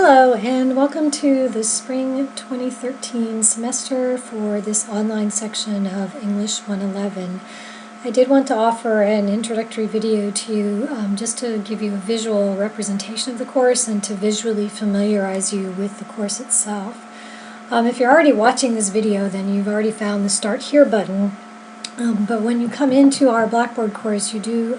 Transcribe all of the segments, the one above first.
Hello and welcome to the Spring 2013 semester for this online section of English 111. I did want to offer an introductory video to you just to give you a visual representation of the course and to visually familiarize you with the course itself. If you're already watching this video, then you've already found the Start Here button. But when you come into our Blackboard course, you do,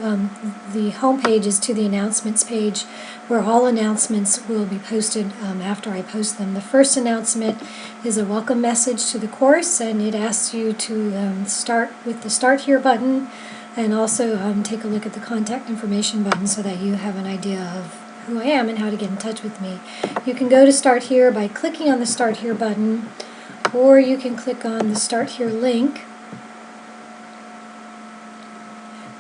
the home page is to the announcements page where all announcements will be posted after I post them. The first announcement is a welcome message to the course, and it asks you to start with the Start Here button and also take a look at the contact information button so that you have an idea of who I am and how to get in touch with me. You can go to Start Here by clicking on the Start Here button, or you can click on the Start Here link,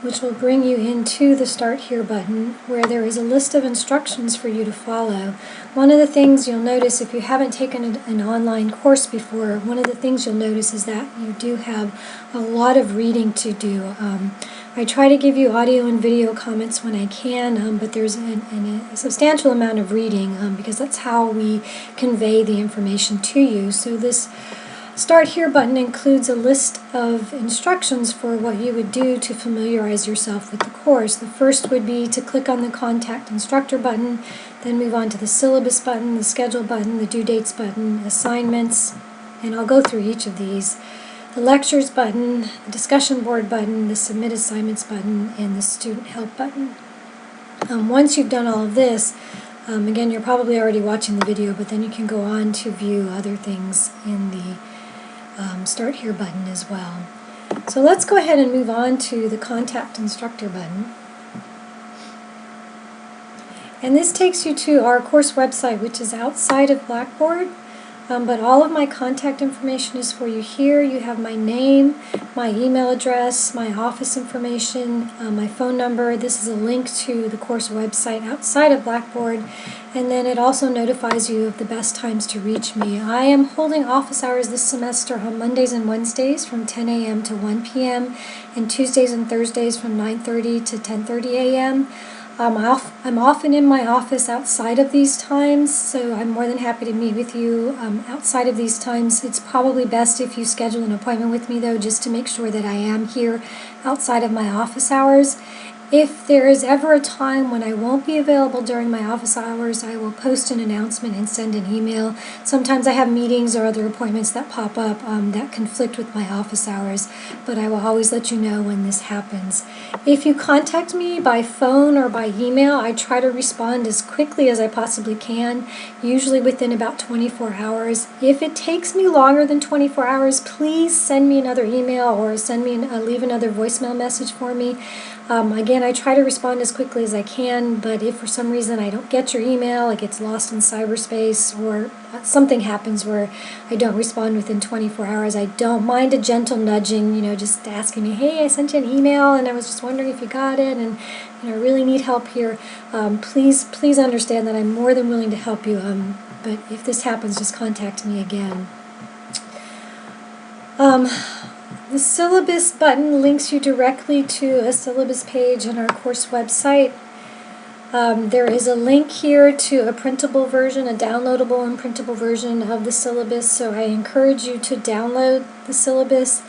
which will bring you into the Start Here button, where there is a list of instructions for you to follow. One of the things you'll notice if you haven't taken an online course before, one of the things you'll notice is that you do have a lot of reading to do. I try to give you audio and video comments when I can, but there's a substantial amount of reading because that's how we convey the information to you. So this Start Here button includes a list of instructions for what you would do to familiarize yourself with the course. The first would be to click on the Contact Instructor button, then move on to the Syllabus button, the Schedule button, the Due Dates button, Assignments, and I'll go through each of these. The Lectures button, the Discussion Board button, the Submit Assignments button, and the Student Help button. Once you've done all of this, again, you're probably already watching the video, but then you can go on to view other things in the Start Here button as well. So let's go ahead and move on to the Contact Instructor button. And this takes you to our course website, which is outside of Blackboard, but all of my contact information is for you here. You have my name, my email address, my office information, my phone number. This is a link to the course website outside of Blackboard, and then it also notifies you of the best times to reach me. I am holding office hours this semester on Mondays and Wednesdays from 10 a.m. to 1 p.m. and Tuesdays and Thursdays from 9:30 to 10:30 a.m. I'm often in my office outside of these times, so I'm more than happy to meet with you outside of these times. It's probably best if you schedule an appointment with me, though, just to make sure that I am here outside of my office hours. If there is ever a time when I won't be available during my office hours, I will post an announcement and send an email. Sometimes I have meetings or other appointments that pop up that conflict with my office hours, but I will always let you know when this happens. If you contact me by phone or by email, I try to respond as quickly as I possibly can, usually within about 24 hours. If it takes me longer than 24 hours, please send me another email or leave another voicemail message for me. Again, I try to respond as quickly as I can, but if for some reason I don't get your email, it gets lost in cyberspace, or something happens where I don't respond within 24 hours, I don't mind a gentle nudging, just asking me, hey, I sent you an email and I was just wondering if you got it, and I really need help here. Please understand that I'm more than willing to help you, but if this happens, just contact me again. The syllabus button links you directly to a syllabus page on our course website. There is a link here to a printable version, a downloadable and printable version of the syllabus, so I encourage you to download the syllabus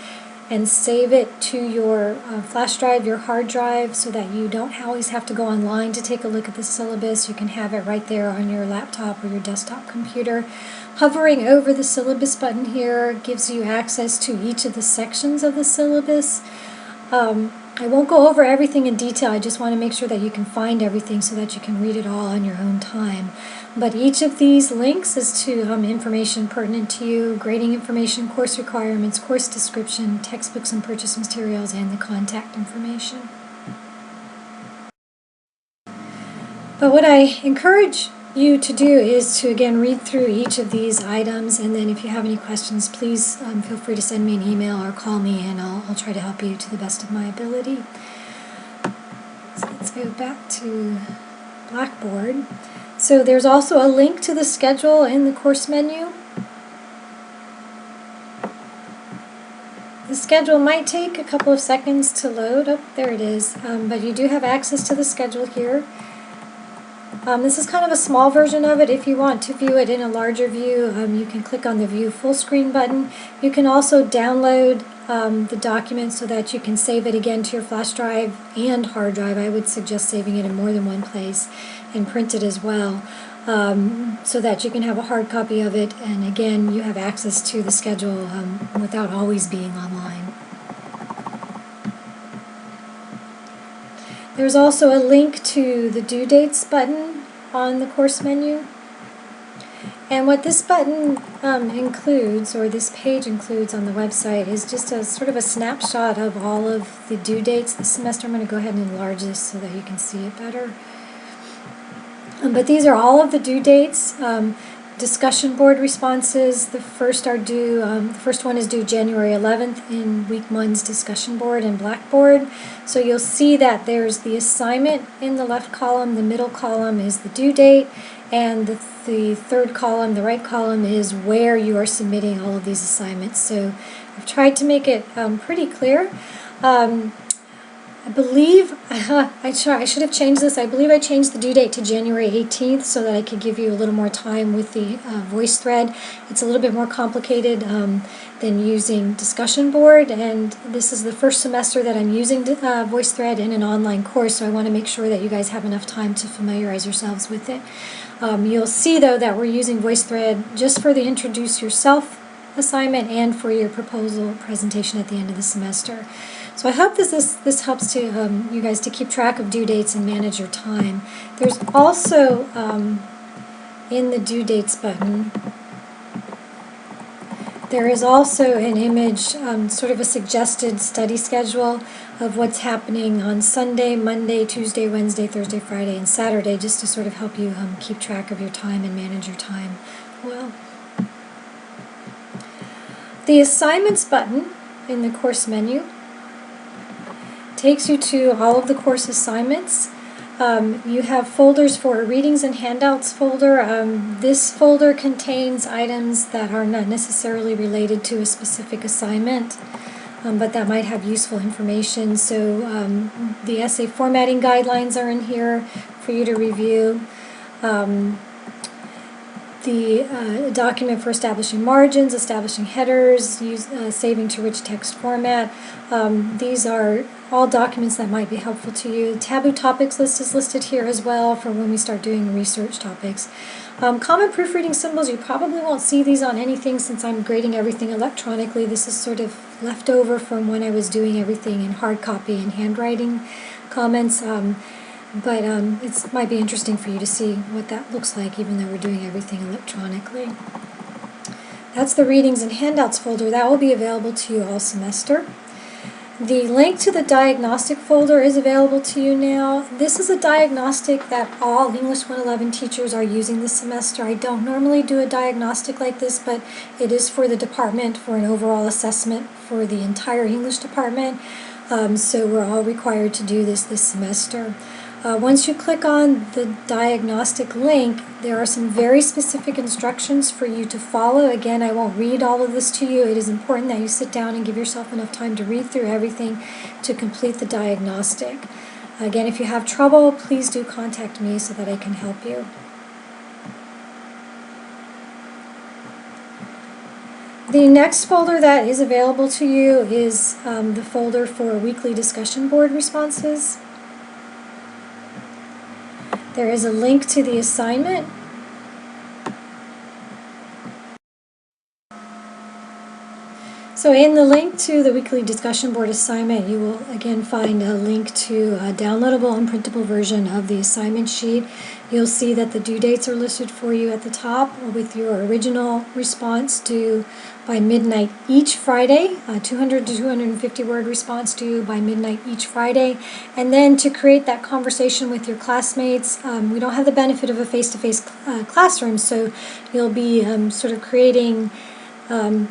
and save it to your flash drive, your hard drive, so that you don't always have to go online to take a look at the syllabus. You can have it right there on your laptop or your desktop computer. Hovering over the syllabus button here gives you access to each of the sections of the syllabus. I won't go over everything in detail. I just want to make sure that you can find everything so that you can read it all on your own time. But each of these links is to information pertinent to you: grading information, course requirements, course description, textbooks and purchase materials, and the contact information. But what I encourage you to do is to, again, read through each of these items, and then if you have any questions, please feel free to send me an email or call me, and I'll try to help you to the best of my ability. So let's go back to Blackboard. So there's also a link to the schedule in the course menu. The schedule might take a couple of seconds to load. Oh, there it is. But you do have access to the schedule here. This is kind of a small version of it. If you want to view it in a larger view, you can click on the View Full Screen button. You can also download the document so that you can save it again to your flash drive and hard drive. I would suggest saving it in more than one place, and print it as well, so that you can have a hard copy of it, and again you have access to the schedule without always being online. There's also a link to the due dates button on the course menu. And what this button includes, or this page includes on the website, is just a sort of a snapshot of all of the due dates this semester. I'm going to go ahead and enlarge this so that you can see it better. But these are all of the due dates. Discussion board responses, the first one is due January 11th in week 1's discussion board and Blackboard. So you'll see that there's the assignment in the left column, the middle column is the due date, and the third column, the right column, is where you are submitting all of these assignments. So I've tried to make it pretty clear. I believe, I should have changed this. I believe I changed the due date to January 18th so that I could give you a little more time with the VoiceThread. It's a little bit more complicated than using discussion board, and this is the first semester that I'm using VoiceThread in an online course, so I want to make sure that you guys have enough time to familiarize yourselves with it. You'll see, though, that we're using VoiceThread just for the Introduce Yourself assignment and for your proposal presentation at the end of the semester. So I hope this helps to you guys to keep track of due dates and manage your time. There's also in the due dates button, there is also an image, sort of a suggested study schedule of what's happening on Sunday, Monday, Tuesday, Wednesday, Thursday, Friday, and Saturday, just to sort of help you keep track of your time and manage your time well. The assignments button in the course menu takes you to all of the course assignments. You have folders for readings and handouts folder. This folder contains items that are not necessarily related to a specific assignment, but that might have useful information. So the essay formatting guidelines are in here for you to review. The document for establishing margins, establishing headers, saving to rich text format. These are all documents that might be helpful to you. Taboo topics list is listed here as well for when we start doing research topics. Common proofreading symbols, you probably won't see these on anything since I'm grading everything electronically. This is sort of left over from when I was doing everything in hard copy and handwriting comments. But it might be interesting for you to see what that looks like even though we're doing everything electronically. That's the readings and handouts folder. That will be available to you all semester. The link to the diagnostic folder is available to you now. This is a diagnostic that all English 111 teachers are using this semester. I don't normally do a diagnostic like this, but it is for the department for an overall assessment for the entire English department. So we're all required to do this semester. Once you click on the diagnostic link, there are some very specific instructions for you to follow. Again, I won't read all of this to you. It is important that you sit down and give yourself enough time to read through everything to complete the diagnostic. Again, if you have trouble, please do contact me so that I can help you. The next folder that is available to you is the folder for weekly discussion board responses. There is a link to the assignment. So in the link to the weekly discussion board assignment, you will again find a link to a downloadable and printable version of the assignment sheet. You'll see that the due dates are listed for you at the top with your original response due by midnight each Friday, 200 to 250 word response due by midnight each Friday. And then to create that conversation with your classmates, we don't have the benefit of a face-to-face classroom, so you'll be sort of creating a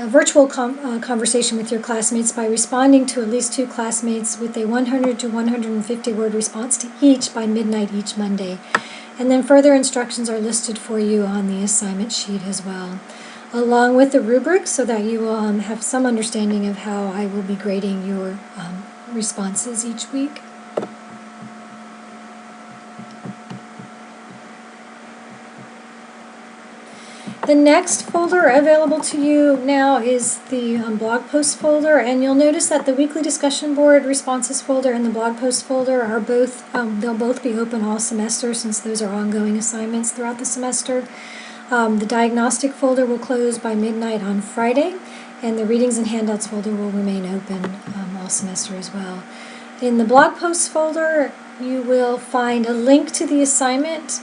virtual conversation with your classmates by responding to at least 2 classmates with a 100 to 150 word response to each by midnight each Monday. And then further instructions are listed for you on the assignment sheet as well, along with the rubric so that you will have some understanding of how I will be grading your responses each week. The next folder available to you now is the blog post folder, and you'll notice that the weekly discussion board responses folder and the blog post folder are both, they'll both be open all semester since those are ongoing assignments throughout the semester. The diagnostic folder will close by midnight on Friday, and the readings and handouts folder will remain open all semester as well. In the blog post folder, you will find a link to the assignment.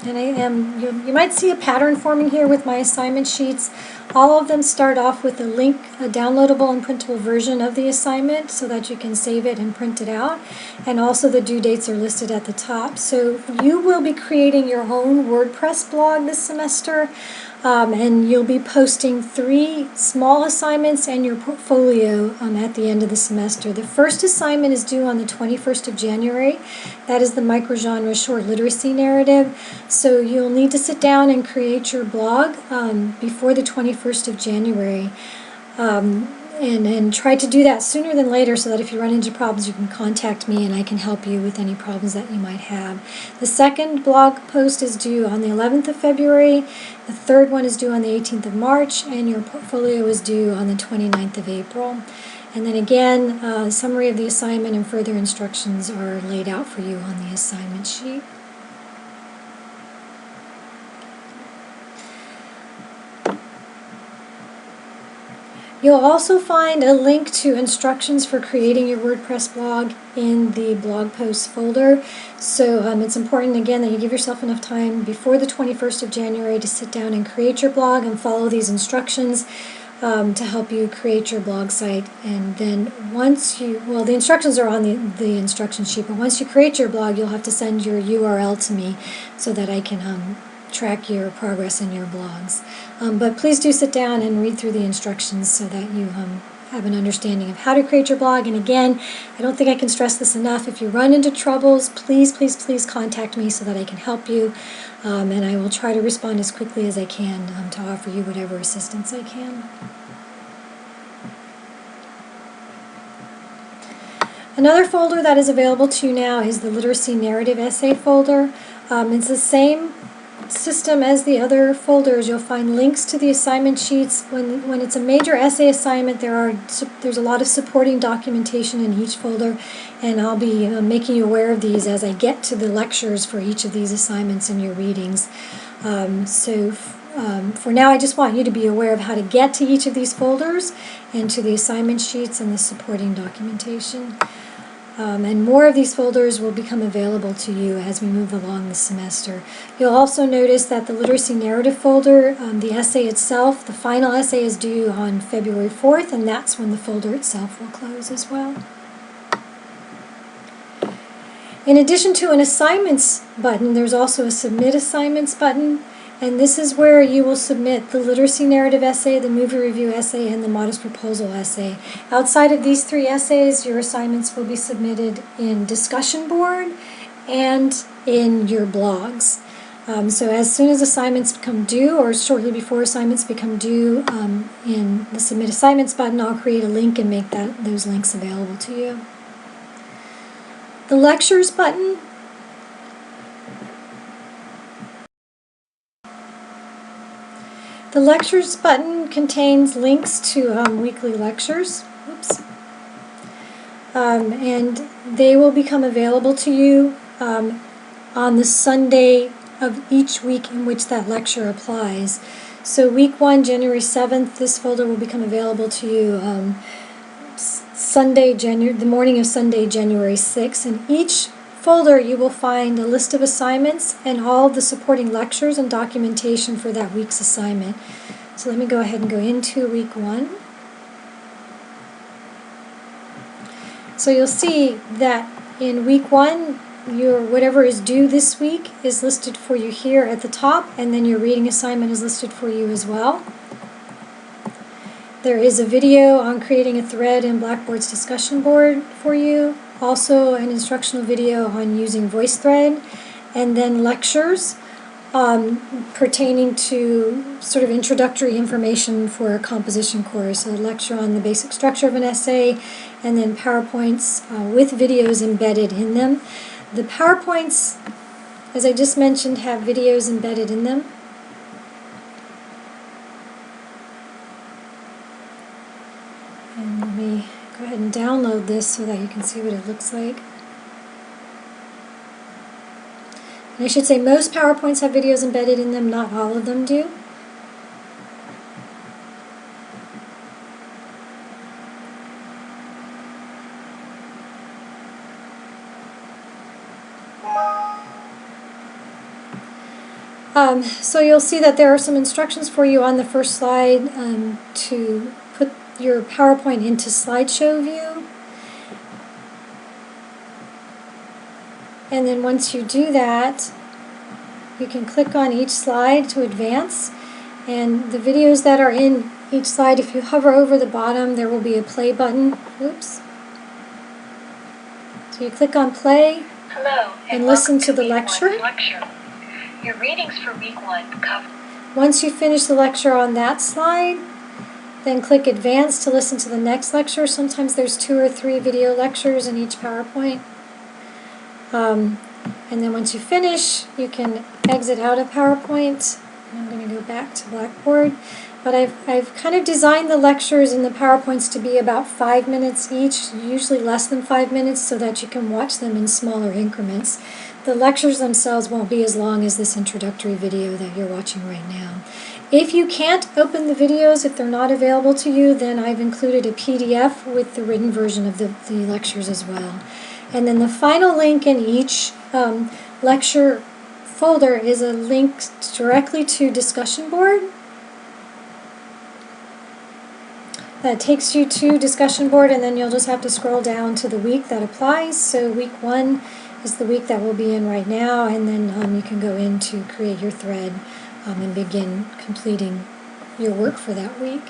And you might see a pattern forming here with my assignment sheets. All of them start off with a link, a downloadable and printable version of the assignment so that you can save it and print it out. And also the due dates are listed at the top. So you will be creating your own WordPress blog this semester. And you'll be posting 3 small assignments and your portfolio at the end of the semester. The first assignment is due on the 21st of January. That is the microgenre short literacy narrative. So you'll need to sit down and create your blog before the 21st of January. And try to do that sooner than later so that if you run into problems you can contact me and I can help you with any problems that you might have. The second blog post is due on the 11th of February, the third one is due on the 18th of March, and your portfolio is due on the 29th of April. And then again, a summary of the assignment and further instructions are laid out for you on the assignment sheet. You'll also find a link to instructions for creating your WordPress blog in the blog post folder. So it's important again that you give yourself enough time before the 21st of January to sit down and create your blog and follow these instructions to help you create your blog site. And then once you, well, the instructions are on the instruction sheet, but once you create your blog you'll have to send your URL to me so that I can track your progress in your blogs. But please do sit down and read through the instructions so that you have an understanding of how to create your blog. And again, I don't think I can stress this enough. If you run into troubles, please, please, please contact me so that I can help you. And I will try to respond as quickly as I can to offer you whatever assistance I can. Another folder that is available to you now is the Literacy Narrative Essay folder. It's the same system as the other folders. You'll find links to the assignment sheets. When it's a major essay assignment, there's a lot of supporting documentation in each folder, and I'll be making you aware of these as I get to the lectures for each of these assignments in your readings. For now, I just want you to be aware of how to get to each of these folders and to the assignment sheets and the supporting documentation. And more of these folders will become available to you as we move along the semester. You'll also notice that the Literacy Narrative folder, the essay itself, the final essay is due on February 4th, and that's when the folder itself will close as well. In addition to an Assignments button, there's also a Submit Assignments button. And this is where you will submit the literacy narrative essay, the movie review essay, and the modest proposal essay. Outside of these 3 essays, your assignments will be submitted in discussion board and in your blogs. So as soon as assignments become due, or shortly before assignments become due, in the Submit Assignments button, I'll create a link and make those links available to you. The Lectures button. The Lectures button contains links to weekly lectures. Oops. And they will become available to you on the Sunday of each week in which that lecture applies. So week 1, January 7th, this folder will become available to you the morning of Sunday, January 6th. In each folder you will find a list of assignments and all the supporting lectures and documentation for that week's assignment. So let me go ahead and go into week 1. So you'll see that in week 1, your whatever is due this week is listed for you here at the top, and then your reading assignment is listed for you as well. There is a video on creating a thread in Blackboard's discussion board for you. Also an instructional video on using VoiceThread, and then lectures pertaining to sort of introductory information for a composition course, a lecture on the basic structure of an essay, and then PowerPoints with videos embedded in them. The PowerPoints as I just mentioned, have videos embedded in them. And let me go ahead and download this so that you can see what it looks like. And I should say most PowerPoints have videos embedded in them, not all of them do. So you'll see that there are some instructions for you on the first slide to put your PowerPoint into slideshow view. And then once you do that, you can click on each slide to advance. And the videos that are in each slide, if you hover over the bottom, there will be a play button. Oops. So you click on play. Hello, and listen to the lecture. Your readings for week 1 cover. Once you finish the lecture on that slide, then click advance to listen to the next lecture. Sometimes there's 2 or 3 video lectures in each PowerPoint. And then once you finish, you can exit out of PowerPoint. I'm going to go back to Blackboard. But I've kind of designed the lectures in the PowerPoints to be about 5 minutes each, usually less than 5 minutes, so that you can watch them in smaller increments. The lectures themselves won't be as long as this introductory video that you're watching right now. If you can't open the videos, if they're not available to you, then I've included a PDF with the written version of the lectures as well. And then the final link in each lecture folder is a link directly to discussion board. That takes you to discussion board, and then you'll just have to scroll down to the week that applies. So week 1 is the week that we'll be in right now, and then you can go in to create your thread and begin completing your work for that week.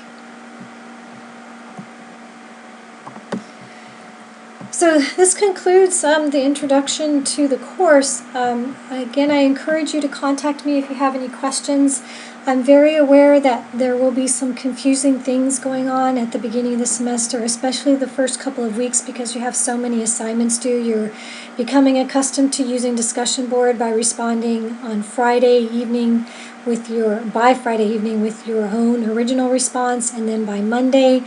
So this concludes the introduction to the course. Again, I encourage you to contact me if you have any questions. I'm very aware that there will be some confusing things going on at the beginning of the semester, especially the first couple of weeks, because you have so many assignments due. You're becoming accustomed to using discussion board by responding on Friday evening by Friday evening with your own original response, and then by Monday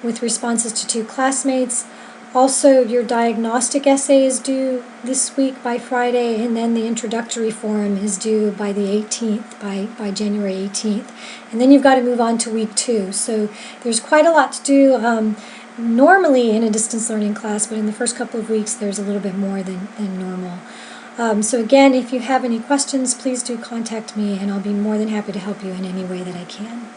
with responses to 2 classmates. Also, your diagnostic essay is due this week by Friday, and then the introductory forum is due by the 18th, by January 18th. And then you've got to move on to week 2. So there's quite a lot to do normally in a distance learning class, but in the first couple of weeks there's a little bit more than normal. So again, if you have any questions, please do contact me, and I'll be more than happy to help you in any way that I can.